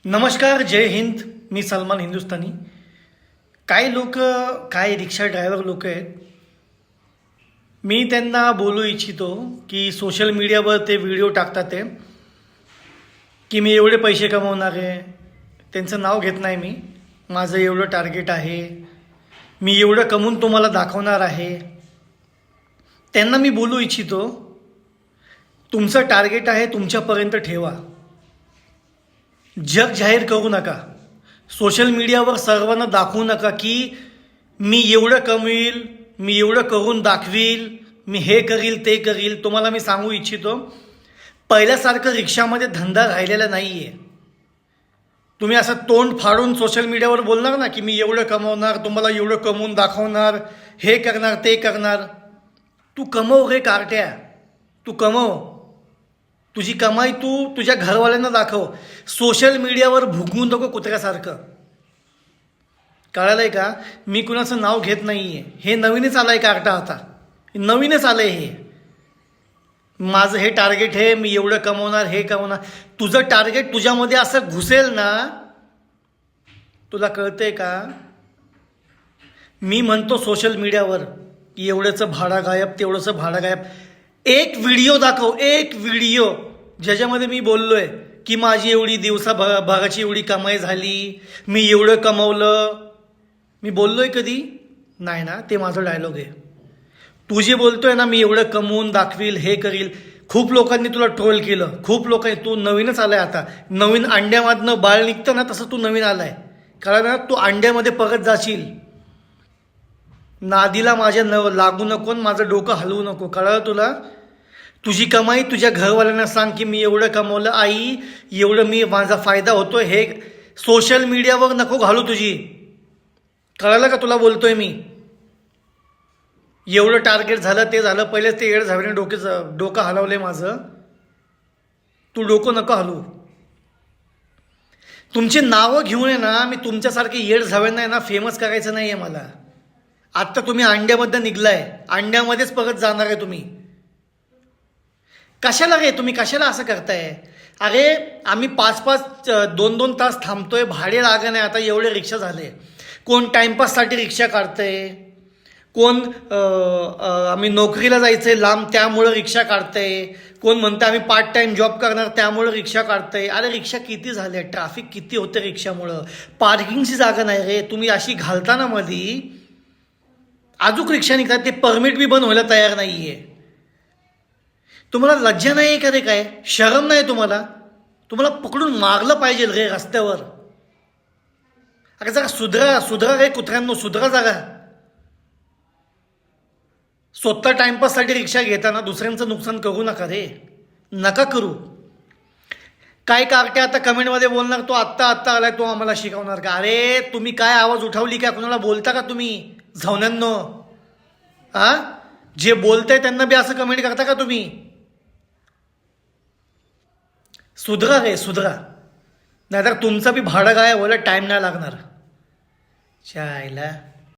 नमस्कार, जय हिंद. मी सलमान हिंदुस्तानी. काही लोक, काही रिक्षा ड्रायव्हर लोक आहेत. मी त्यांना बोलू इच्छितो की सोशल मीडियावर ते व्हिडिओ टाकतात ते की मी एवढे पैसे कमवणार आहे. त्यांचं नाव घेत नाही मी. माझं एवढं टार्गेट आहे, मी एवढं कमवून तुम्हाला दाखवणार आहे. त्यांना मी बोलू इच्छितो, तुमचं टार्गेट आहे तुमच्यापर्यंत ठेवा. जग जाहीर करू नका. सोशल मीडियावर सर्वांना दाखवू नका की मी एवढं कमवील, मी एवढं करून दाखवील, मी हे करील ते करील. तुम्हाला मी सांगू इच्छितो, पहिल्यासारखं रिक्षामध्ये धंदा राहिलेला नाही आहे. तुम्ही असं तोंड फाडून सोशल मीडियावर बोलणार ना की मी एवढं कमवणार, तुम्हाला एवढं कमवून दाखवणार, हे करणार ते करणार. तू कमव रे कार्ट्या, तू कमव. तुझी कमाई तू तुझ्या घरवाल्यांना दाखव. सोशल मीडियावर भुगवू नको कुत्र्यासारखं. कळालंय का? मी कुणाचं नाव घेत नाही आहे. हे नवीनच आलं आहे कार्टा, आता नवीनच आलं आहे हे. माझं हे टार्गेट आहे, मी एवढं कमवणार, हे कमवणार. तुझं टार्गेट तुझ्यामध्ये असं घुसेल ना, तुला कळतंय का? मी म्हणतो सोशल मीडियावर की एवढंचं भाडं गायब, तेवढंचं भाडं गायब. एक व्हिडिओ दाखव, एक व्हिडिओ ज्याच्यामध्ये मी बोललोय की माझी एवढी भागाची एवढी कमाई झाली, मी एवढं कमवलं. मी बोललोय कधी? नाही ना. ते माझं डायलॉग आहे. तू जे बोलतोय ना मी एवढं कमवून दाखवील, हे करील, खूप लोकांनी तुला ट्रोल केलं. खूप लोकांनी, तू नवीनच आलाय आता. नवीन अंड्यामधनं बाळ निघतं ना, तसं तू नवीन आलाय. कारण ना तू अंड्यामध्ये परत जाशील. नादीला माझ्या लागू नको, माझं डोकं हलवू नको. कळलं तुला? तुझी कमाई तुझ्या घरवाल्यांना सांग की मी एवढं कमवलं, आई एवढं मी, माझा फायदा होतोय. हे सोशल मीडियावर नको घालू तुझी. कळलं का तुला बोलतोय मी? एवढं टार्गेट झालं, ते झालं. पहिलेच ते येड झाल्याने डोकं हलवलंय माझं. तू डोकं नको हलवू. तुमची नावं घेऊन आहे ना, मी तुमच्यासारखे येड झाव्यांना आहे ना फेमस करायचं नाही आहे मला. आत्ता तुम्ही अंड्यामध्ये निघलाय, अंड्यामध्येच परत जाणार आहे तुम्ही. कशाला रे तुम्ही, कशाला असं करताय? अरे आम्ही 5-5, 2-2 तास थांबतोय, भाडे लागा नाही. आता एवढे रिक्षा झाले. कोण टाइमपाससाठी रिक्षा काढतंय, कोण आम्ही नोकरीला जायचंय लांब त्यामुळं रिक्षा काढतंय, कोण म्हणतं आम्ही पार्ट टाइम जॉब करणार त्यामुळं रिक्षा काढतंय. अरे रिक्षा किती झाल्या, ट्रॅफिक किती होतं रिक्षामुळं, पार्किंगची जागा नाही रे. तुम्ही अशी घालताना मधी अजून रिक्षा निघतात, ते परमिट बी बंद व्हायला तयार नाहीये. तुम्हाला लज्जा नाही का रे? काय शरम नाही तुम्हाला? तुम्हाला पकडून मारलं पाहिजे रे रस्त्यावर. अरे जरा सुधरा, सुधरा रे कुत्र्यांनो, सुधरा जरा. स्वतः टाइमपाससाठी रिक्षा घेताना दुसऱ्यांचं नुकसान करू नका रे, नका करू. काय कार्ट्या आता कमेंटमध्ये बोलणार, तो आत्ता आलाय, तो आम्हाला शिकवणार का? अरे तुम्ही काय आवाज उठवली का? कुणाला बोलता का तुम्ही झवण्यांनो? हा, जे बोलताय त्यांना बी असं कमेंट करता का तुम्ही? सुधरा रे, सुधरा. नाहीतर तुमचा बी भाडं गायब व्हायला टाइम नाही लागणार. चायला